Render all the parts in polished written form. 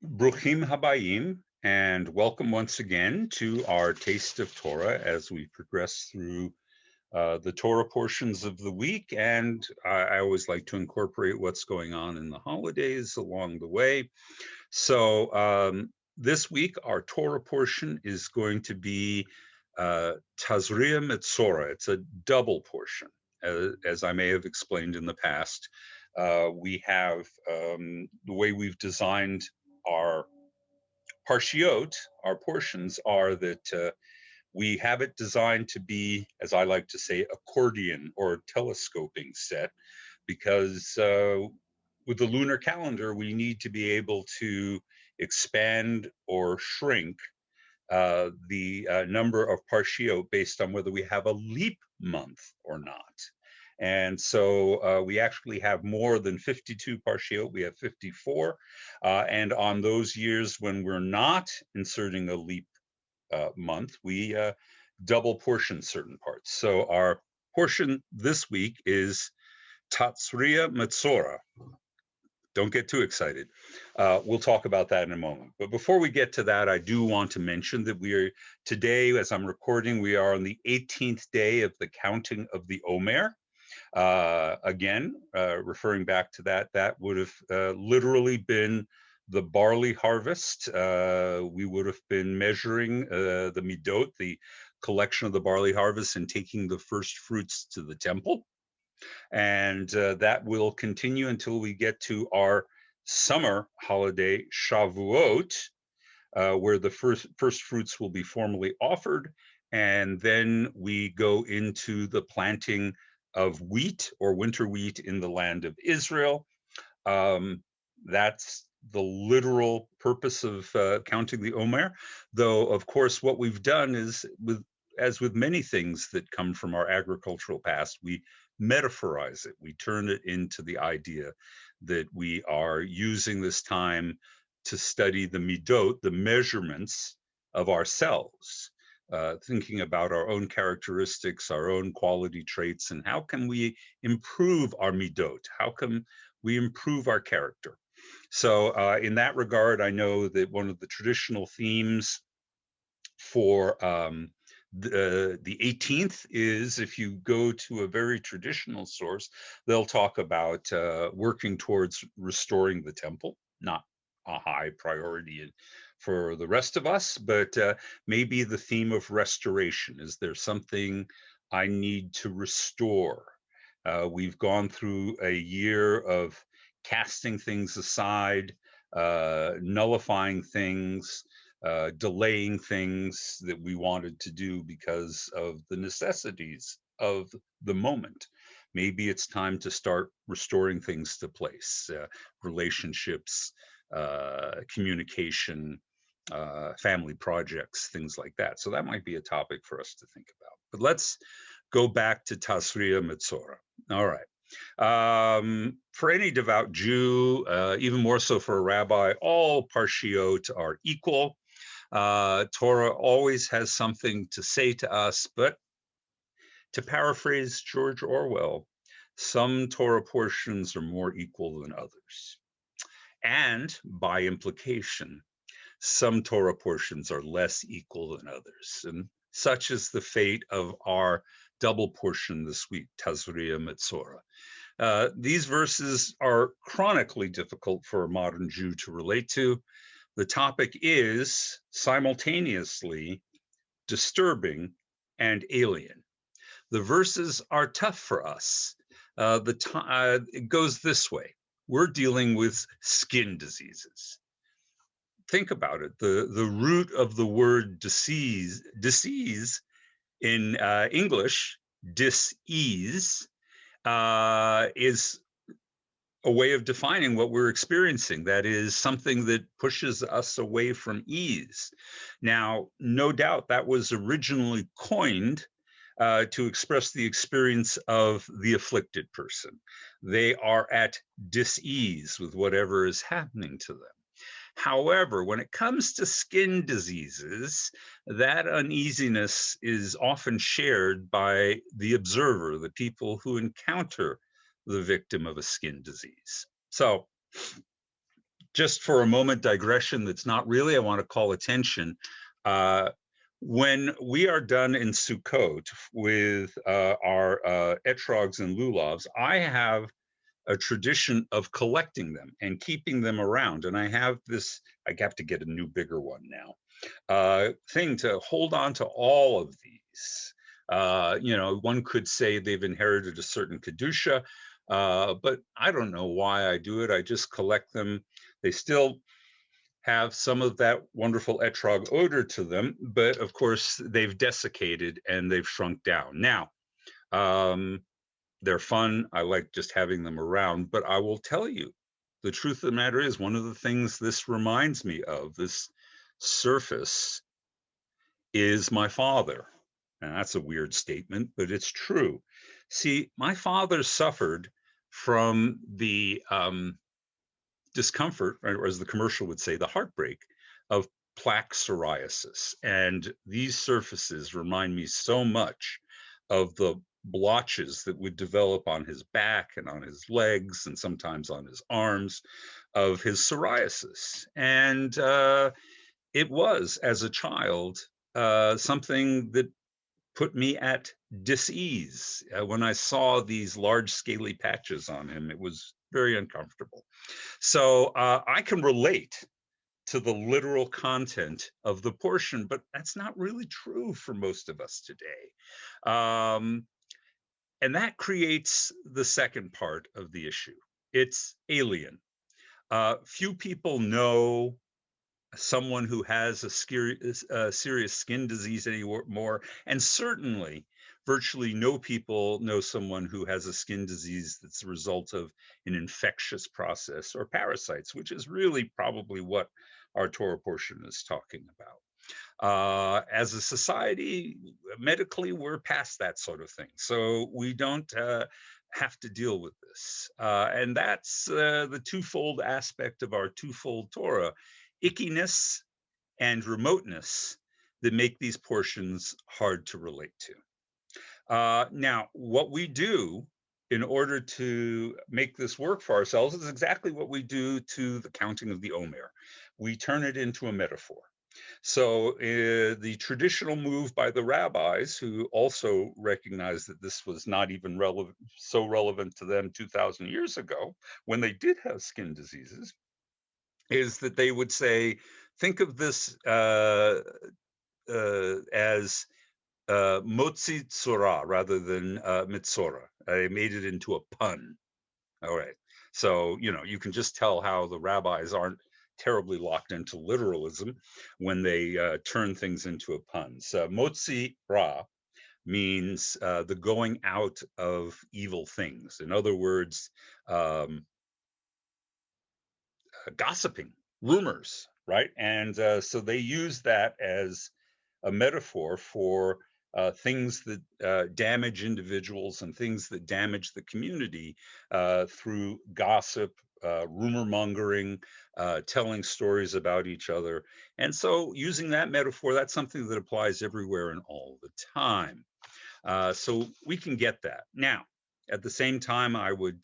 Bruchim Habayim, and welcome once again to our Taste of Torah as we progress through the Torah portions of the week. And I always like to incorporate what's going on in the holidays along the way. So this week, our Torah portion is going to be Tazria-Metzora. It's a double portion, as I may have explained in the past. We have the way we've designed our parshiot, our portions, are that we have it designed to be, as I like to say, accordion or telescoping set, because with the lunar calendar, we need to be able to expand or shrink the number of parshiot based on whether we have a leap month or not. And so we actually have more than 52 parshiot. We have 54. And on those years when we're not inserting a leap month, we double portion certain parts. So our portion this week is Tazria-Metzora. Don't get too excited. We'll talk about that in a moment. But before we get to that, I do want to mention that we are today, as I'm recording, we are on the 18th day of the counting of the Omer. Again, referring back to that, that would have literally been the barley harvest. We would have been measuring the midot, the collection of the barley harvest, and taking the first fruits to the temple. And that will continue until we get to our summer holiday, Shavuot, where the first fruits will be formally offered. And then we go into the planting of wheat or winter wheat in the land of Israel. That's the literal purpose of counting the Omer, though, of course, what we've done is, as with many things that come from our agricultural past, we metaphorize it. We turn it into the idea that we are using this time to study the midot, the measurements of ourselves, thinking about our own characteristics, our own quality traits, and how can we improve our midot? How can we improve our character? So in that regard, I know that one of the traditional themes for the 18th is, if you go to a very traditional source, they'll talk about working towards restoring the temple, not a high priority for the rest of us, but maybe the theme of restoration. Is there something I need to restore? We've gone through a year of casting things aside, nullifying things, delaying things that we wanted to do because of the necessities of the moment. Maybe it's time to start restoring things to place, relationships, communication, family projects, things like that. So that might be a topic for us to think about. But let's go back to Tazria-Metzora. All right. For any devout Jew, even more so for a rabbi, all parshiot are equal. Torah always has something to say to us, but to paraphrase George Orwell, some Torah portions are more equal than others. And by implication, some Torah portions are less equal than others. And such is the fate of our double portion this week, Tazria-Metzora. These verses are chronically difficult for a modern Jew to relate to. The topic is simultaneously disturbing and alien. The verses are tough for us. It goes this way. We're dealing with skin diseases. Think about it. The root of the word disease in English, dis-ease, is a way of defining what we're experiencing. That is something that pushes us away from ease. Now, no doubt that was originally coined to express the experience of the afflicted person. They are at dis-ease with whatever is happening to them. However, when it comes to skin diseases, that uneasiness is often shared by the observer, the people who encounter the victim of a skin disease. So just for a moment digression that's not really, I want to call attention. When we are done in Sukkot with our etrogs and lulavs, I have a tradition of collecting them and keeping them around. And I have this, I have to get a new, bigger one now, thing to hold on to all of these. One could say they've inherited a certain Kedusha, but I don't know why I do it. I just collect them. They still have some of that wonderful etrog odor to them, but of course they've desiccated and they've shrunk down. Now, they're fun. I like just having them around, but I will tell you, the truth of the matter is, one of the things this reminds me of, this surface, is my father. And that's a weird statement, but it's true. See, my father suffered from the discomfort, or as the commercial would say, the heartbreak of plaque psoriasis. And these surfaces remind me so much of the blotches that would develop on his back and on his legs and sometimes on his arms of his psoriasis. And it was, as a child, something that put me at dis-ease. When I saw these large scaly patches on him, it was very uncomfortable. So I can relate to the literal content of the portion, but that's not really true for most of us today. And that creates the second part of the issue. It's alien. Few people know someone who has a serious skin disease anymore, and certainly virtually no people know someone who has a skin disease that's a result of an infectious process or parasites, which is really probably what our Torah portion is talking about. As a society, medically, we're past that sort of thing, so we don't have to deal with this. And that's the twofold aspect of our twofold Torah: ickiness and remoteness, that make these portions hard to relate to. Now, what we do in order to make this work for ourselves is exactly what we do to the counting of the Omer. We turn it into a metaphor. So the traditional move by the rabbis, who also recognized that this was not even so relevant to them 2,000 years ago, when they did have skin diseases, is that they would say, think of this as motzi tzora rather than mitzora. They made it into a pun. All right. So, you can just tell how the rabbis aren't terribly locked into literalism when they turn things into a pun. So motzi ra means the going out of evil things. In other words, gossiping, rumors, right? And so they use that as a metaphor for things that damage individuals and things that damage the community through gossip, rumor mongering, telling stories about each other. And so using that metaphor, that's something that applies everywhere and all the time. So we can get that. Now, at the same time, I would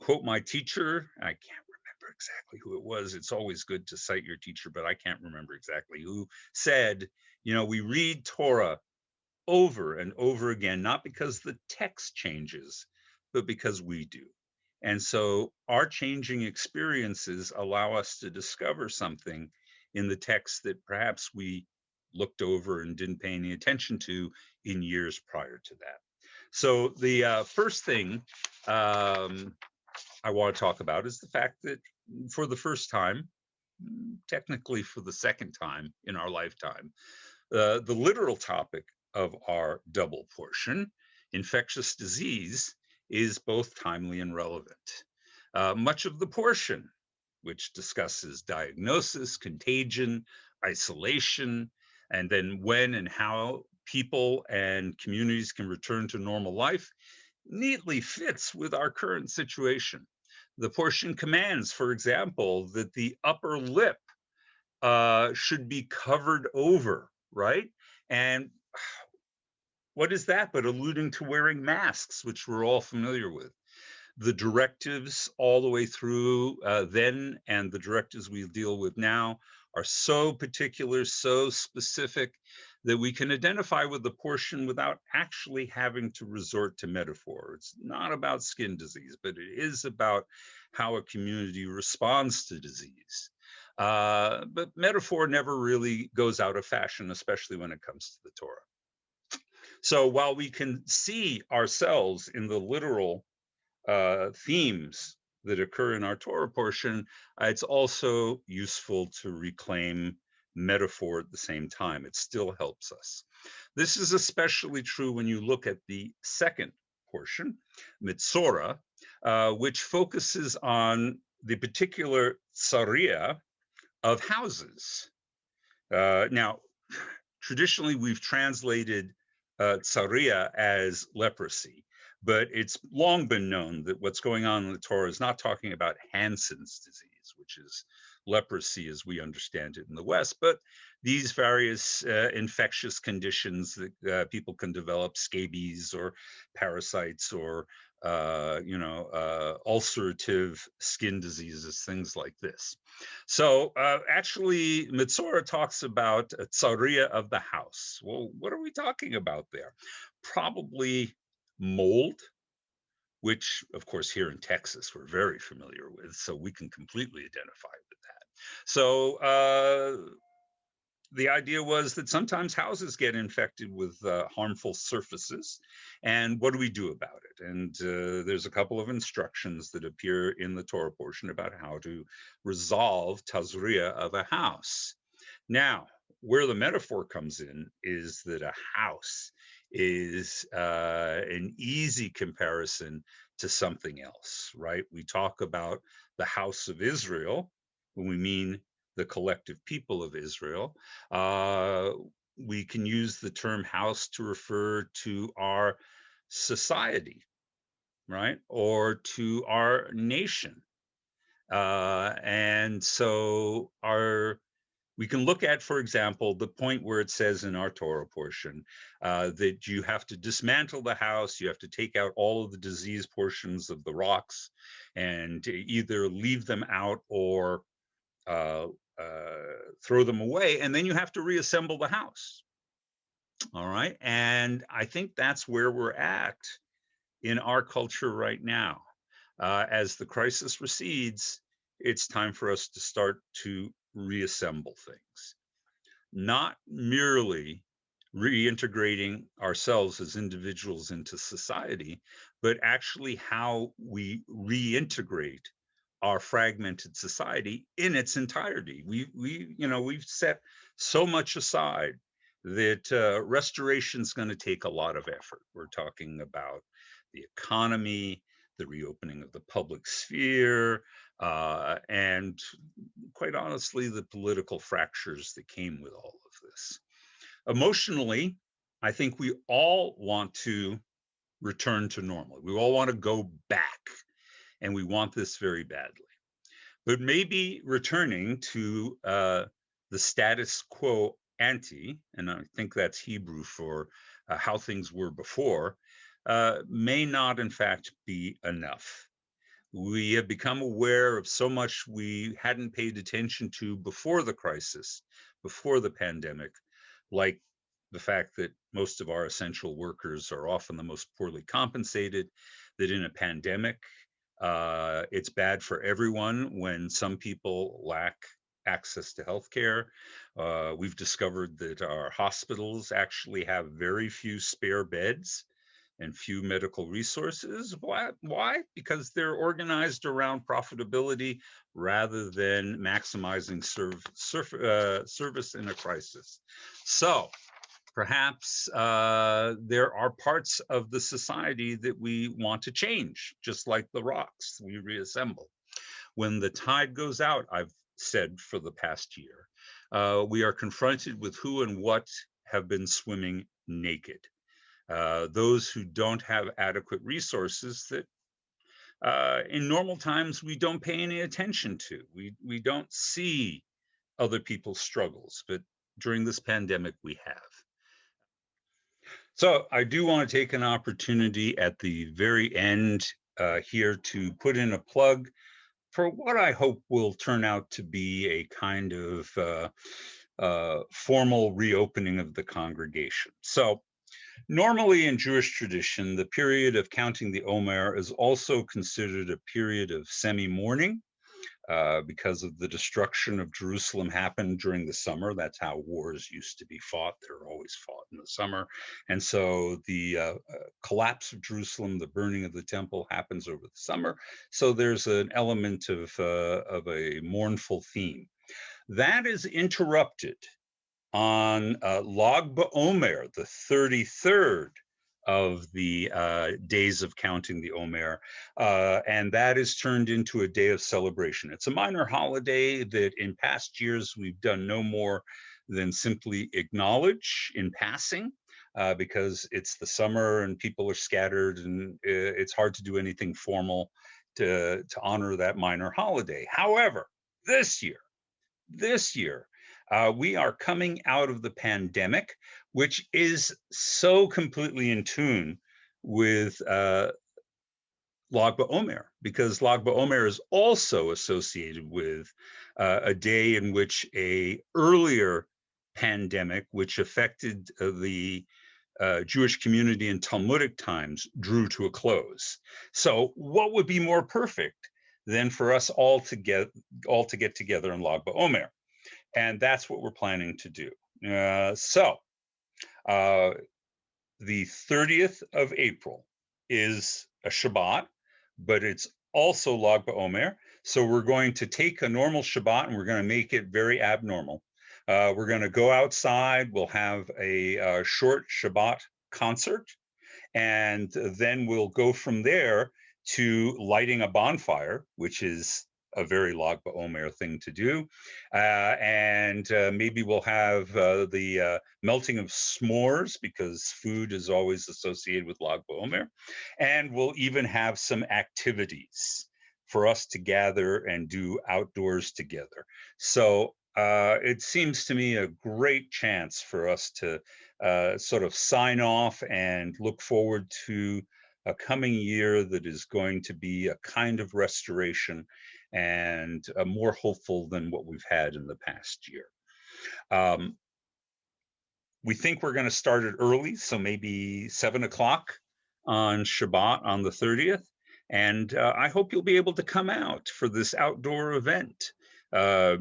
quote my teacher. I can't remember exactly who it was. It's always good to cite your teacher, but I can't remember exactly who said, we read Torah over and over again, not because the text changes, but because we do. And so our changing experiences allow us to discover something in the text that perhaps we looked over and didn't pay any attention to in years prior to that. So the first thing I want to talk about is the fact that for the first time, technically for the second time in our lifetime, the literal topic of our double portion, infectious disease, is both timely and relevant. Much of the portion, which discusses diagnosis, contagion, isolation, and then when and how people and communities can return to normal life, neatly fits with our current situation. The portion commands, for example, that the upper lip should be covered over, right? And what is that but alluding to wearing masks, which we're all familiar with? The directives all the way through then and the directives we deal with now are so particular, so specific that we can identify with the portion without actually having to resort to metaphor. It's not about skin disease, but it is about how a community responds to disease. But metaphor never really goes out of fashion, especially when it comes to the Torah. So while we can see ourselves in the literal themes that occur in our Torah portion, it's also useful to reclaim metaphor at the same time. It still helps us. This is especially true when you look at the second portion, Metzora, which focuses on the particular tzaria of houses. Now, traditionally, we've translated tzaria as leprosy, but it's long been known that what's going on in the Torah is not talking about Hansen's disease, which is leprosy as we understand it in the West, but these various infectious conditions that people can develop, scabies or parasites or ulcerative skin diseases, things like this. So actually, Metzora talks about a tzaria of the house. Well, what are we talking about there? Probably mold, which, of course, here in Texas, we're very familiar with, so we can completely identify with that. So the idea was that sometimes houses get infected with harmful surfaces, and what do we do about it? And there's a couple of instructions that appear in the Torah portion about how to resolve tazria of a house. Now, where the metaphor comes in is that a house is an easy comparison to something else, right? We talk about the house of Israel when we mean the collective people of Israel. We can use the term house to refer to our society, right? Or to our nation. And so we can look at, for example, the point where it says in our Torah portion that you have to dismantle the house, you have to take out all of the diseased portions of the rocks and either leave them out or throw them away, and then you have to reassemble the house. All right. And I think that's where we're at in our culture right now. As the crisis recedes, it's time for us to start to reassemble things, not merely reintegrating ourselves as individuals into society, but actually how we reintegrate our fragmented society in its entirety. We've set so much aside that restoration is going to take a lot of effort. We're talking about the economy, the reopening of the public sphere, and quite honestly, the political fractures that came with all of this. Emotionally, I think we all want to return to normal. We all want to go back, and we want this very badly. But maybe returning to the status quo ante, and I think that's Hebrew for how things were before, may not in fact be enough. We have become aware of so much we hadn't paid attention to before the crisis, before the pandemic, like the fact that most of our essential workers are often the most poorly compensated, that in a pandemic, it's bad for everyone when some people lack access to healthcare. We've discovered that our hospitals actually have very few spare beds and few medical resources. Why? Because they're organized around profitability rather than maximizing service in a crisis. So perhaps there are parts of the society that we want to change, just like the rocks we reassemble. When the tide goes out, I've said for the past year, we are confronted with who and what have been swimming naked. Those who don't have adequate resources that in normal times we don't pay any attention to. We don't see other people's struggles, but during this pandemic we have. So I do want to take an opportunity at the very end here to put in a plug for what I hope will turn out to be a kind of formal reopening of the congregation. So normally in Jewish tradition, the period of counting the Omer is also considered a period of semi-mourning because of the destruction of Jerusalem happened during the summer. That's how wars used to be fought. They're always fought in the summer. And so the collapse of Jerusalem, the burning of the temple happens over the summer. So there's an element of a mournful theme. That is interrupted on Lag B'Omer, the 33rd of the days of counting the Omer, and that is turned into a day of celebration. It's a minor holiday that in past years we've done no more than simply acknowledge in passing, because it's the summer and people are scattered and it's hard to do anything formal to honor that minor holiday. However, this year, we are coming out of the pandemic, which is so completely in tune with Lag B'Omer, because Lag B'Omer is also associated with a day in which a earlier pandemic, which affected the Jewish community in Talmudic times, drew to a close. So what would be more perfect than for us all to get together in Lag B'Omer? And that's what we're planning to do. The 30th of April is a Shabbat, but it's also Lag B'Omer. So we're going to take a normal Shabbat and we're going to make it very abnormal. We're going to go outside. We'll have a short Shabbat concert, and then we'll go from there to lighting a bonfire, which is a very Lag B'Omer thing to do. And maybe we'll have the melting of s'mores, because food is always associated with Lag B'Omer. And we'll even have some activities for us to gather and do outdoors together. So it seems to me a great chance for us to sort of sign off and look forward to a coming year that is going to be a kind of restoration and more hopeful than what we've had in the past year. We think we're going to start it early, so maybe 7 o'clock on Shabbat on the 30th. And I hope you'll be able to come out for this outdoor event. It'll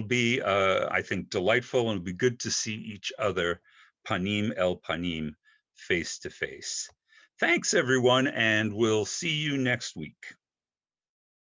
be, I think, delightful, and it'll be good to see each other panim el panim, face to face. Thanks, everyone, and we'll see you next week.